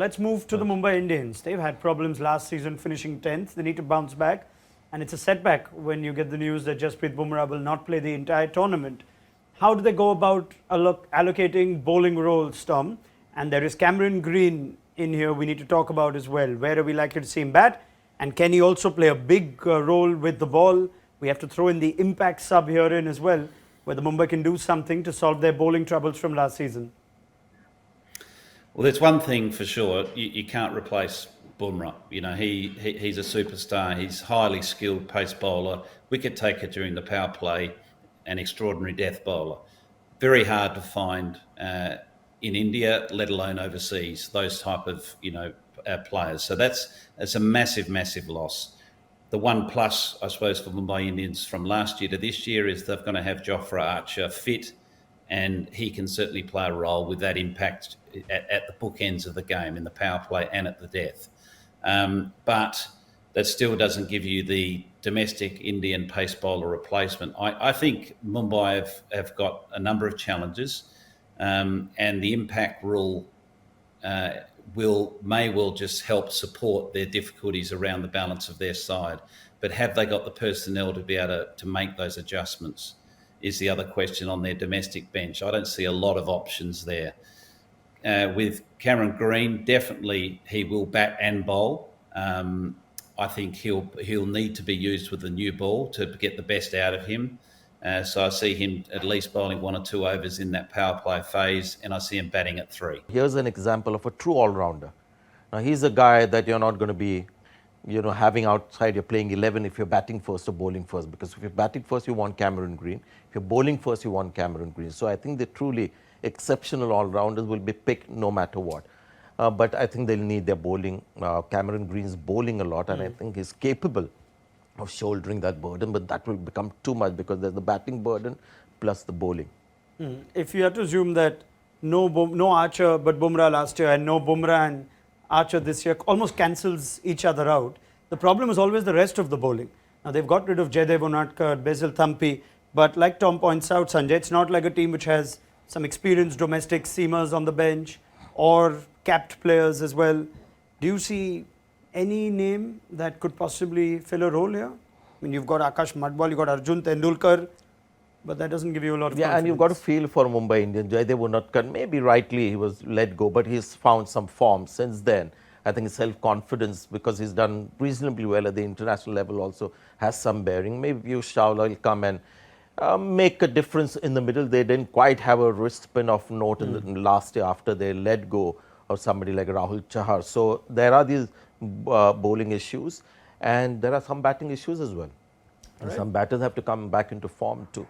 let's move to the Mumbai Indians. They've had problems last season finishing 10th. They need to bounce back. And it's a setback when you get the news that Jasprit Bumrah will not play the entire tournament. How do they go about allocating bowling roles, Tom? And there is Cameron Green in here we need to talk about as well. Where are we likely to see him bat? And can he also play a big role with the ball? We have to throw in the impact sub here in as well, where the Mumbai can do something to solve their bowling troubles from last season. Well, there's one thing for sure, you can't replace Bumrah. You know, he's a superstar. He's highly skilled pace bowler, wicket taker during the power play, an extraordinary death bowler. Very hard to find in India, let alone overseas, those type of, players. So that's a massive, massive loss. The one plus, I suppose, for Mumbai Indians from last year to this year is they're going to have Jofra Archer fit, and he can certainly play a role with that impact at the bookends of the game, in the power play and at the death. But that still doesn't give you the domestic Indian pace bowler replacement. I think Mumbai have got a number of challenges, and the impact rule may well just help support their difficulties around the balance of their side. But have they got the personnel to be able to make those adjustments is the other question on their domestic bench. I don't see a lot of options there. With Cameron Green, definitely he will bat and bowl. I think he'll need to be used with the new ball to get the best out of him. So I see him at least bowling 1 or 2 overs in that power play phase, and I see him batting at 3. Here's an example of a true all-rounder. Now, he's a guy that you're not going to be, having outside, you're playing 11 if you're batting first or bowling first, because if you're batting first, you want Cameron Green. If you're bowling first, you want Cameron Green. So I think the truly exceptional all-rounders will be picked no matter what. But I think they'll need their bowling. Cameron Green's bowling a lot, and I think he's capable of shouldering that burden, but that will become too much because there's the batting burden plus the bowling. If you have to assume that no Archer but Bumrah last year and no Bumrah and Archer this year almost cancels each other out, the problem is always the rest of the bowling. Now they've got rid of Jaydev Unadkat, Basil Thampi, but like Tom points out, Sanjay, it's not like a team which has some experienced domestic seamers on the bench or capped players as well. Do you see any name that could possibly fill a role here? I mean, you've got Akash Madbal, you've got Arjun Tendulkar, but that doesn't give you a lot of confidence. And you've got to feel for Mumbai Indians. Jaydev Unadkat, maybe rightly he was let go, but he's found some form since then. I think his self-confidence, because he's done reasonably well at the international level, also has some bearing. Maybe Piyush Chawla will come and make a difference in the middle. They didn't quite have a wrist spin of note in the last year after they let go of somebody like Rahul Chahar. So there are these bowling issues, and there are some batting issues as well. And some batters have to come back into form too.